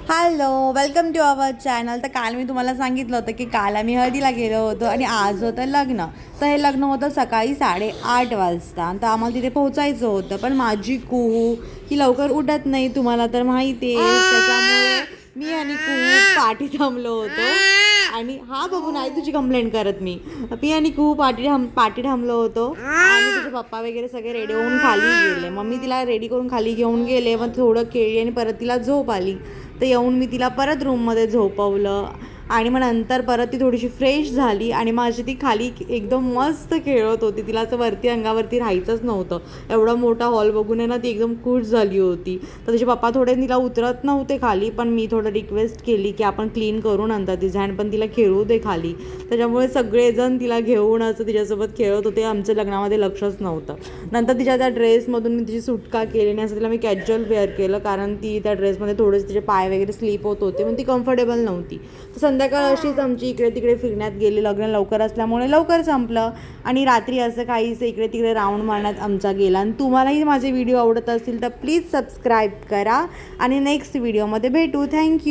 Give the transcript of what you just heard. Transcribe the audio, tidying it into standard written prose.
Hello, welcome to our channel. तर काल मी तुम्हाला सांगितलं होतं की काल आम्ही हळदीला गेलो होतो आणि आज होतं लग्न. तर हे लग्न होतं सकाळी 8:30 वाजता. तर आम्हाला तिथे पोहोचायचं होतं, पण माझी कुहू ही लवकर उठत नाही, तुम्हाला तर माहिती आहे. त्याच्यामुळे मी आणि कुहू पाठी थांबलो होतो. आणि हा बघू नाही तुझी कंप्लेंट करत मी आणि कुहू पाठी थांबलो होतो. आणि तुझे पप्पा वगैरे सगळे रेडी होऊन खाली गेले. मम्मी तिला रेडी करून खाली घेऊन गेले, मग थोडं खेळली आणि परत तिला झोप आली. तर येऊन मी तिला परत रूममध्ये झोपवलं आणि मग नंतर परत ती थोडीशी फ्रेश झाली आणि मग अशी ती खाली एकदम मस्त खेळत होती. तिला असं वरती अंगावरती राहायचंच नव्हतं. एवढा मोठा हॉल बघून आहे ना ती एकदम खुश झाली होती. तर तिचे पप्पा थोडे तिला उतरत नव्हते खाली, पण मी थोडं रिक्वेस्ट केली की आपण क्लीन करू नंतर तिचं आणि पण तिला खेळू दे खाली. त्याच्यामुळे सगळेजण तिला घेऊन असं तिच्यासोबत खेळत होते. आमच्या लग्नामध्ये लक्षच नव्हतं. नंतर तिच्या त्या ड्रेसमधून मी तिची सुटका केली आणि असं तिला मी कॅज्युअल वेअर केलं, कारण ती त्या ड्रेसमध्ये थोडेसे तिचे पाय वगैरे स्लीप होत होते, पण ती कम्फर्टेबल नव्हती. तर संध्याकाळ अशीच आमची इकडे तिकडे फिरण्यात गेली. लग्न लवकर असल्यामुळे लवकर संपलं आणि रात्री असं काहीच इकडे तिकडे राऊंड मारण्यात आमचा गेला. आणि तुम्हालाही माझे व्हिडिओ आवडत असतील तर प्लीज सबस्क्राईब करा आणि नेक्स्ट व्हिडिओमध्ये भेटू. थँक्यू.